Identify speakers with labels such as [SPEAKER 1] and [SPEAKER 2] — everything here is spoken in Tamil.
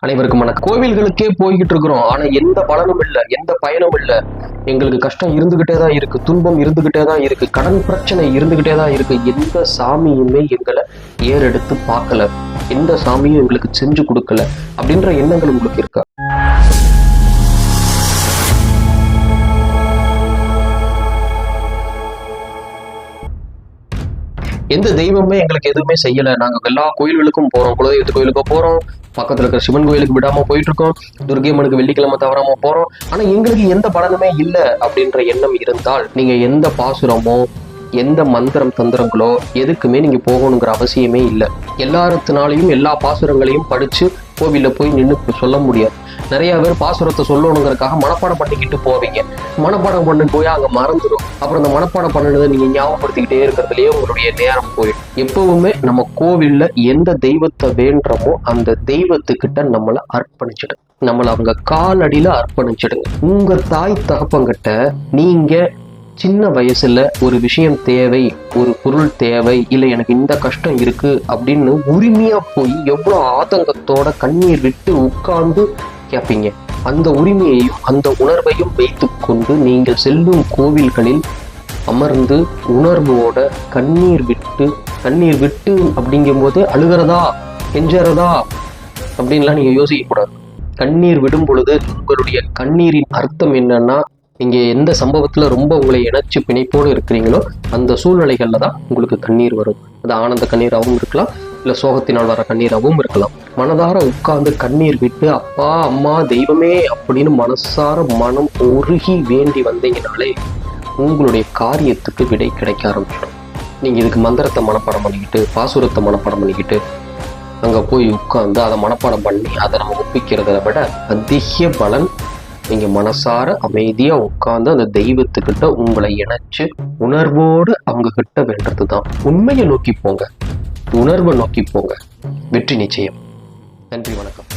[SPEAKER 1] அனைவருக்கும் வணக்கம். கோவில்களுக்கே போய்கிட்டு இருக்கிறோம், ஆனா எந்த பலனும் இல்லை, எந்த பயனும் இல்லை. எங்களுக்கு கஷ்டம் இருந்துகிட்டே தான் இருக்கு, துன்பம் இருந்துகிட்டே தான் இருக்கு, கடன் பிரச்சனை இருந்துகிட்டே தான் இருக்கு. எந்த சாமியுமே எங்களை ஏறெடுத்து பார்க்கல, எந்த சாமியும் எங்களுக்கு செஞ்சு கொடுக்கல அப்படின்ற எண்ணங்கள் உங்களுக்கு இருக்கா? எந்த தெய்வமே எங்களுக்கு எதுவுமே செய்யல. நாங்க எல்லா கோயில்களுக்கும் போறோம், குலதெய்வத்து கோயிலுக்கு போறோம், பக்கத்துல இருக்கிற சிவன் கோயிலுக்கு விடாம போயிட்டு இருக்கோம், துர்கையம்மனுக்கு வெள்ளிக்கிழமை தவறாம போறோம், ஆனா எங்களுக்கு எந்த பலனுமே இல்லை அப்படின்ற எண்ணம் இருந்தால் நீங்க எந்த பாசுரமோ எந்த மந்திரம் தந்திரங்களோ எதுக்குமே நீங்க போகணுங்கிற அவசியமே இல்லை. எல்லாத்தினாலையும் எல்லா பாசுரங்களையும் படிச்சு கோவில்ல போய் நின்று சொல்ல முடியாது. நிறைய பேர் பாசுரத்தை சொல்லணுங்கிறதுக்காக மனப்பாடம் பண்ணிக்கிட்டு போவீங்க. மனப்பாடம் பண்ணி போய் அங்க மறந்துடும். அப்புறம் அந்த மனப்பாடம் பண்ணினதை நீங்க ஞாபகப்படுத்திக்கிட்டே இருக்கிறதுலயே உங்களுடைய நேரம் போயிடும். எப்பவுமே நம்ம கோவில்ல எந்த தெய்வத்தை வேண்டுறமோ அந்த தெய்வத்துக்கிட்ட நம்மளை அர்ப்பணிச்சிடுங்க, நம்மளை அவங்க காலடியில அர்ப்பணிச்சிடுங்க. உங்க தாய் தகப்பங்கிட்ட நீங்க சின்ன வயசுல ஒரு விஷயம் தேவை, ஒரு பொருள் தேவை, இல்லை எனக்கு இந்த கஷ்டம் இருக்கு அப்படின்னு உரிமையா போய் எவ்வளவு ஆதங்கத்தோட கண்ணீர் விட்டு உட்கார்ந்து கேட்பீங்க. அந்த உரிமையையும் அந்த உணர்வையும் வைத்து கொண்டு நீங்கள் செல்லும் கோவில்களில் அமர்ந்து உணர்வோட கண்ணீர் விட்டு அப்படிங்கும் போது அழுகிறதா கெஞ்சறதா அப்படின்லாம் நீங்க யோசிக்க கூடாது. கண்ணீர் விடும் பொழுது உங்களுடைய கண்ணீரின் அர்த்தம் என்னன்னா, நீங்க எந்த சம்பவத்துல ரொம்ப உங்களை இணைச்சு பிணைப்போடு இருக்கிறீங்களோ அந்த சூழ்நிலைகள்ல தான் உங்களுக்கு கண்ணீர் வரும். அது ஆனந்த கண்ணீராகவும் இருக்கலாம், இல்ல சோகத்தினால் வர கண்ணீராகவும் இருக்கலாம். மனதார உட்கார்ந்து கண்ணீர் விட்டு அப்பா அம்மா தெய்வமே அப்படின்னு மனசார மனம் உருகி வேண்டி வந்தீங்கனாலே உங்களுடைய காரியத்துக்கு விடை கிடைக்க ஆரம்பிச்சிடும். நீங்க இதுக்கு மந்திரத்தை மனப்பாடம் பண்ணிக்கிட்டு பாசுரத்தை மனப்பாடம் பண்ணிக்கிட்டு அங்க போய் உட்கார்ந்து அதை மனப்பாடம் பண்ணி அதை நம்ம ஒப்பிக்கிறத விட அதிக பலன் நீங்க மனசார அமைதியா உட்கார்ந்து அந்த தெய்வத்துக்கிட்ட உங்களை இணைச்சு உணர்வோடு அவங்க கிட்ட வேண்டதுதான். உண்மையை நோக்கி போங்க, உணர்வை நோக்கி போங்க, வெற்றி நிச்சயம். நன்றி, வணக்கம்.